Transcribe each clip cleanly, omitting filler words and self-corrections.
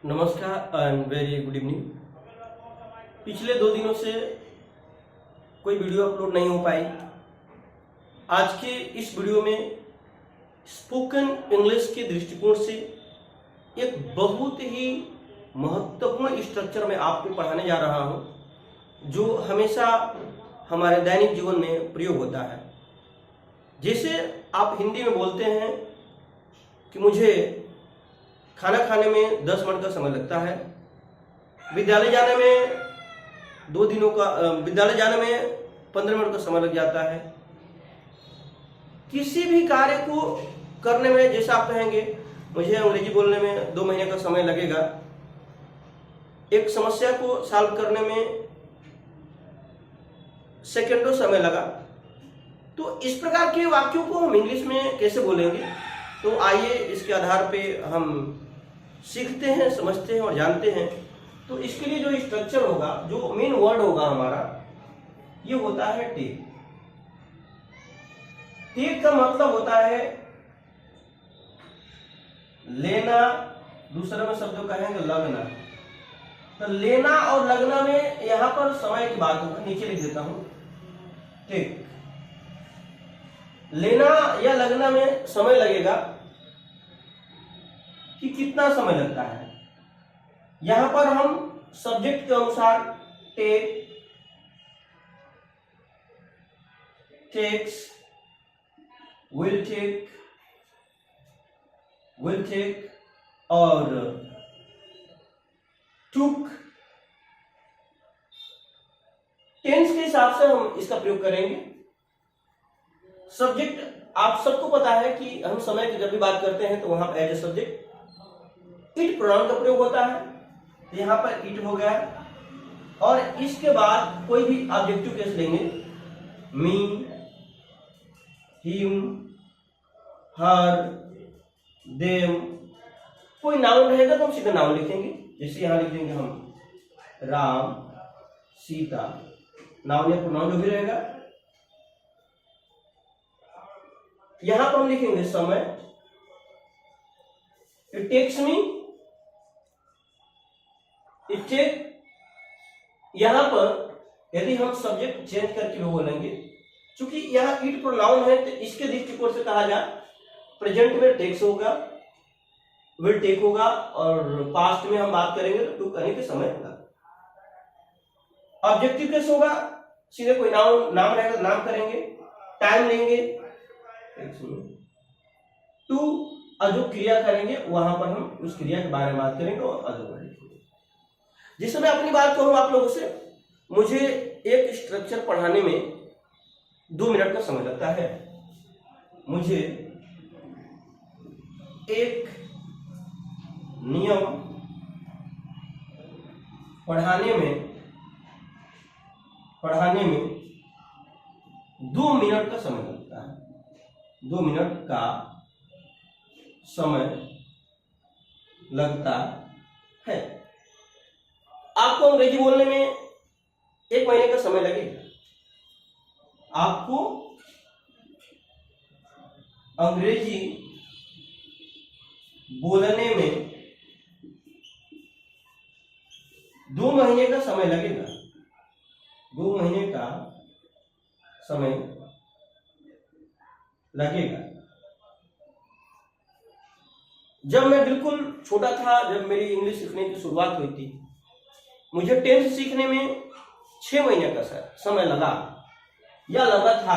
नमस्कार and very good evening. पिछले 2 दिनों से कोई वीडियो अपलोड नहीं हो पाई। आज के इस वीडियो में स्पोकन इंग्लिश के दृष्टिकोण से एक बहुत ही महत्वपूर्ण स्ट्रक्चर में आपको पढ़ाने जा रहा हूं, जो हमेशा हमारे दैनिक जीवन में प्रयोग होता है। जैसे आप हिंदी में बोलते हैं कि मुझे खाना खाने में 10 मिनट का समय लगता है, विद्यालय जाने में 2 दिनों का विद्यालय जाने में 15 मिनट का समय लग जाता है। किसी भी कार्य को करने में, जैसा आप कहेंगे मुझे अंग्रेजी बोलने में 2 महीने का समय लगेगा, एक समस्या को सॉल्व करने में सेकंडों समय लगा, तो इस प्रकार के वाक्यों को हम इंग्लिश में कैसे बोलेंगे? तो आइए इसके आधार पे हम सीखते हैं, समझते हैं और जानते हैं। तो इसके लिए जो स्ट्रक्चर होगा, जो मेन वर्ड होगा हमारा, ये होता है टेक। टेक का मतलब होता है लेना, दूसरे में शब्द कहेंगे लगना। तो लेना और लगना में यहां पर समय की बात होगा, नीचे लिख देता हूं टेक। लेना या लगना में समय लगेगा कि कितना समय लगता है। यहां पर हम सब्जेक्ट के अनुसार टेक, टेक्स, विल टेक और टुक, टेंस के हिसाब से हम इसका प्रयोग करेंगे। सब्जेक्ट आप सबको पता है कि हम समय की जब भी बात करते हैं तो वहां पर as a subject it pronoun का प्रयोग होता है। तो यहां पर इट हो गया, और इसके बाद कोई भी ऑब्जेक्टिव केस लेंगे, मी, हिम, हर, देम। कोई नाउन रहेगा तो हम सीधा नाउन लिखेंगे। जैसे यहां लिख देंगे हम राम, सीता, नाउन या प्रोनाउन जो भी रहेगा। यहां पर हम लिखेंगे समय, it takes me, it take. यहां पर यदि हम सब्जेक्ट चेंज करके भी बोलेंगे, क्योंकि यहां इट प्रोनाउन है, तो इसके दृष्टिकोण से कहा जाए प्रेजेंट में टेक्स होगा, विल टेक होगा, और पास्ट में हम बात करेंगे तो टू करने के समय होगा। ऑब्जेक्टिव केस होगा, सीधे कोई नाम रहेगा तो नाम करेंगे, टाइम लेंगे, टू, और जो क्रिया करेंगे वहां पर हम उस क्रिया के बारे में बात करेंगे और अदर लिखेंगे। जिस समय अपनी बात करूं आप लोगों से, मुझे एक स्ट्रक्चर पढ़ाने में 2 मिनट का समय लगता है। मुझे एक नियम पढ़ाने में 2 मिनट का समय लगता है। 2 मिनट का समय लगता है। आपको अंग्रेजी बोलने में 1 महीने का समय लगेगा। आपको अंग्रेजी बोलने में 2 महीने का समय लगेगा। 2 महीने का समय लगेगा। जब मैं बिल्कुल छोटा था, जब मेरी इंग्लिश सीखने की शुरुआत हुई थी, मुझे टेंस सीखने में 6 महीने का समय लगा या लगा था।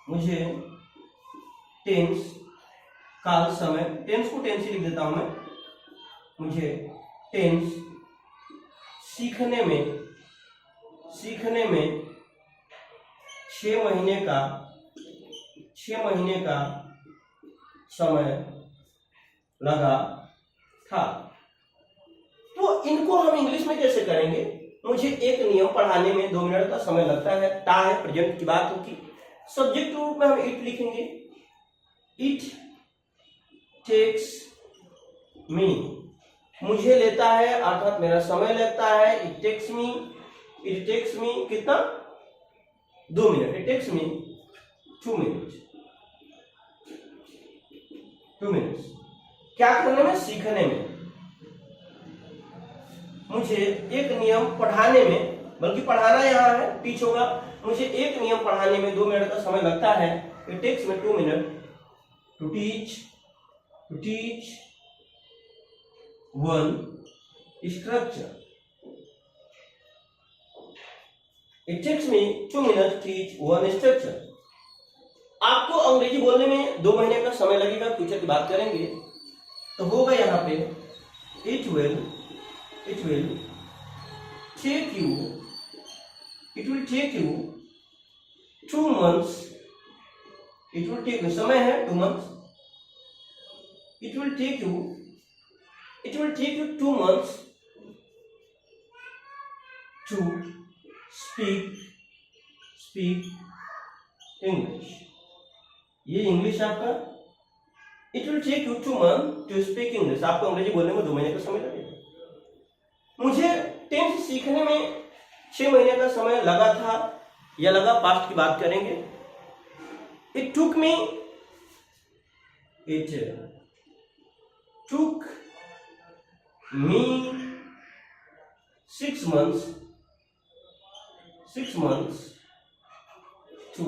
मुझे टेंस का समय, टेंस को टेंस ही लिख देता हूं मैं, मुझे टेंस सीखने में 6 महीने का समय लगा था। तो इनको हम इंग्लिश में कैसे करेंगे? मुझे एक नियम पढ़ाने में 2 मिनट का समय लगता है। ता है, प्रेजेंट की बात होगी। सब्जेक्ट रूप में हम इट लिखेंगे, इट टेक्स मी। मुझे लेता है अर्थात मेरा समय लगता है। इट टेक्स मी कितना? 2 minute. It takes me 2 minute. 2 minutes. क्या करने में? सीखने में। मुझे एक नियम पढ़ाने में, बल्कि पढ़ाना यहाँ है, टीच होगा, मुझे एक नियम पढ़ाने में 2 मिनट का समय लगता है। It takes me 2 minute to teach one structure. It takes me 2 minute teach one structure. आपको अंग्रेजी बोलने में 2 महीने का समय लगेगा, फ्यूचर की बात करेंगे तो होगा यहाँ पे it will take you 2 months। It will take, समय है 2 months। It will take you 2 months to speak English. ये इंग्लिश आपका, it will take you 2 months to speak English. आपको अंग्रेजी बोलने में 2 महीने का समय लगेगा। मुझे टेंस सीखने में 6 महीने का समय लगा था या लगा, पास्ट की बात करेंगे। It took me 6 months to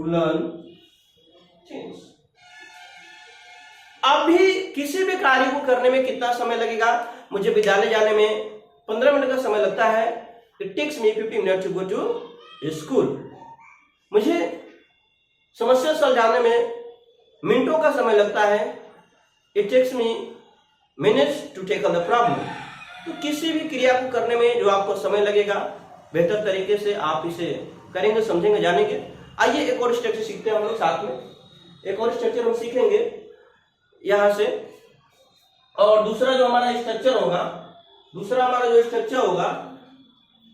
learn things। अभी किसी भी कार्य को करने में कितना समय लगेगा? मुझे विद्यालय जाने में 15 मिनट का समय लगता है। It takes me 50 minute to go to school. मुझे समस्या सुलझाने में मिनटों का समय लगता है। It takes me minutes to tackle the problem. तो किसी भी क्रिया को करने में जो आपको समय लगेगा, बेहतर तरीके से आप इसे करेंगे, समझेंगे, जानेंगे। आइए एक और स्ट्रक्चर सीखते हैं हम लोग साथ में। एक और स्ट्रक्चर हम सीखेंगे यहां से। और दूसरा जो हमारा स्ट्रक्चर होगा,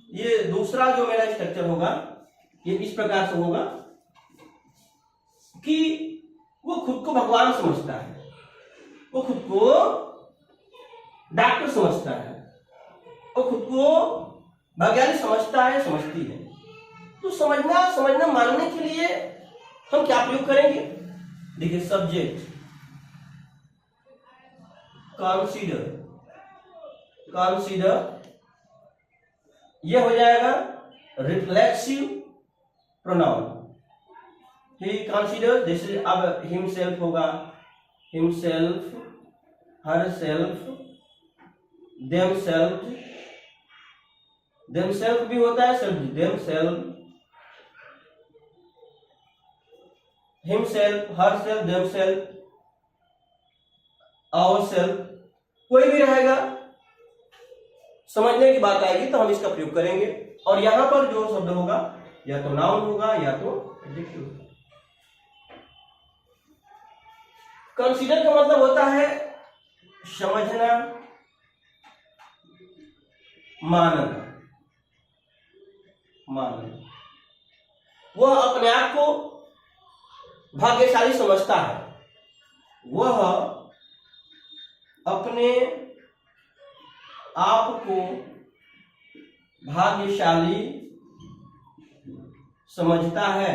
ये दूसरा जो मेरा स्ट्रक्चर होगा, ये इस प्रकार से होगा कि वो खुद को भगवान समझता है, वो खुद को डॉक्टर समझता है, वो खुद को वैज्ञानिक समझता है, समझती है। तो समझना मानने के लिए हम क्या प्रयोग करेंगे? देखिए, सब्जेक्ट, कंसीडर, ये हो जाएगा रिफ्लेक्सिव प्रोनाउन। ही कंसीडर, जैसे अब हिमसेल्फ होगा, हिमसेल्फ, हरसेल्फ, देमसेल्फ भी होता है, self, themself, himself, herself, themself, ourself, कोई भी रहेगा। समझने की बात आएगी तो हम इसका प्रयोग करेंगे। और यहां पर जो शब्द होगा या तो नाउन होगा या तो एडजेक्टिव होगा। कंसीडर का मतलब होता है समझना, मानना। वह अपने आप को भाग्यशाली समझता है, वह अपने आप को भाग्यशाली समझता है।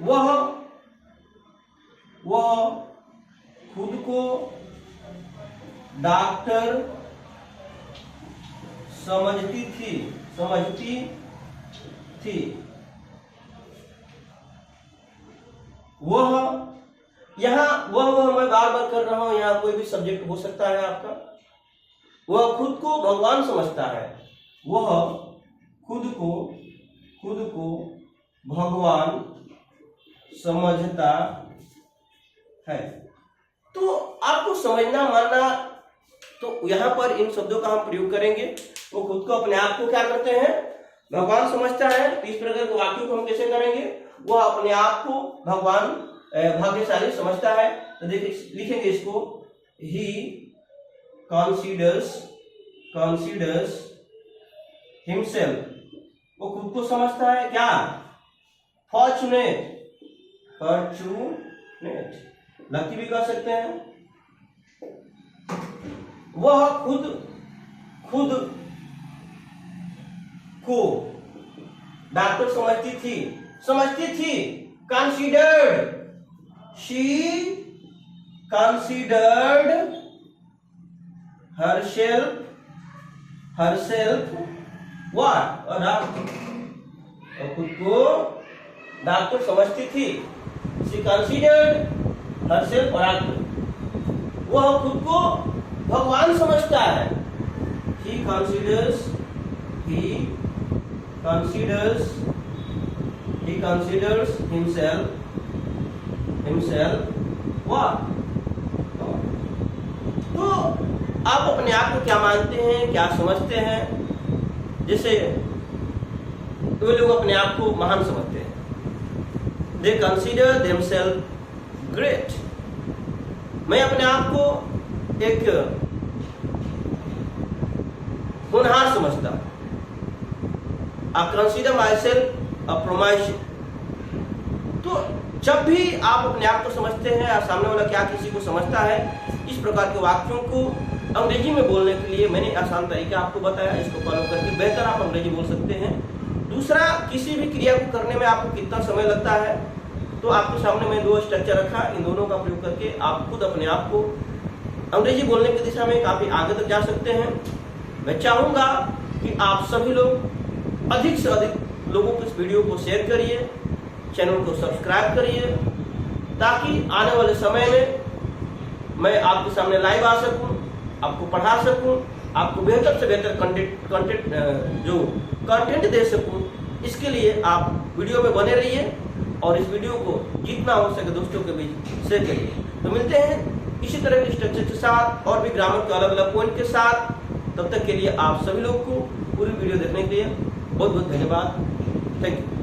वह खुद को डॉक्टर समझती थी। वह, यहाँ वह मैं बार बार कर रहा हूं, यहाँ कोई भी सब्जेक्ट हो सकता है आपका। वह खुद को भगवान समझता है, वह खुद को भगवान समझता है। तो आपको समझना, मानना, तो यहाँ पर इन शब्दों का हम प्रयोग करेंगे। वो खुद को, अपने आप को क्या करते हैं? भगवान समझता है। तो इस प्रकार के वाक्यों को हम कैसे करेंगे? वह अपने आप को भगवान भाग्यशाली समझता है। तो देखिए, लिखेंगे इसको, ही कंसीडर्स हिमसेल्फ, वो खुद को समझता है क्या? फॉर्चुनेट, लकी भी कह सकते हैं। वह खुद को डॉक्टर समझती थी। Considered, she considered herself what? और खुद को डॉक्टर समझती थी। She considered herself oracle. वह खुद को भगवान समझता है। He considers himself what? तो आप अपने आप को क्या मानते हैं, क्या समझते हैं? जैसे वे लोग अपने आप को महान समझते हैं। They consider themselves great. मैं अपने आप को एक होनहार समझता हूं। I consider myself a promising. तो जब भी आप अपने आप को समझते हैं या सामने वाला क्या किसी को समझता है, इस प्रकार के वाक्यों को अंग्रेजी में बोलने के लिए मैंने आसान तरीका आपको बताया। इसको फॉलो करके बेहतर आप अंग्रेजी बोल सकते हैं। दूसरा, किसी भी क्रिया को करने में आपको कितना समय लगता है, तो आपके सामने मैं 2 स्ट्रक्चर रखा। इन दोनों का प्रयोग करके आप खुद अपने आप को अंग्रेजी बोलने की दिशा में काफी आगे तक जा सकते हैं। मैं चाहूंगा कि आप सभी लोग अधिक से अधिक लोगों को इस वीडियो को शेयर करिए, चैनल को सब्सक्राइब करिए, ताकि आने वाले समय में मैं आपके सामने लाइव आ सकूं, आपको पढ़ा सकूं, आपको बेहतर से बेहतर कंटेंट दे सकूं। इसके लिए आप वीडियो में बने रहिए और इस वीडियो को जितना हो सके दोस्तों के बीच शेयर करिए। तो मिलते हैं इसी तरह के स्ट्रक्चर के साथ और भी ग्रामर के अलग अलग पॉइंट के साथ। तब तक के लिए आप सभी लोग को पूरी वीडियो देखने के लिए बहुत बहुत धन्यवाद। Thank you.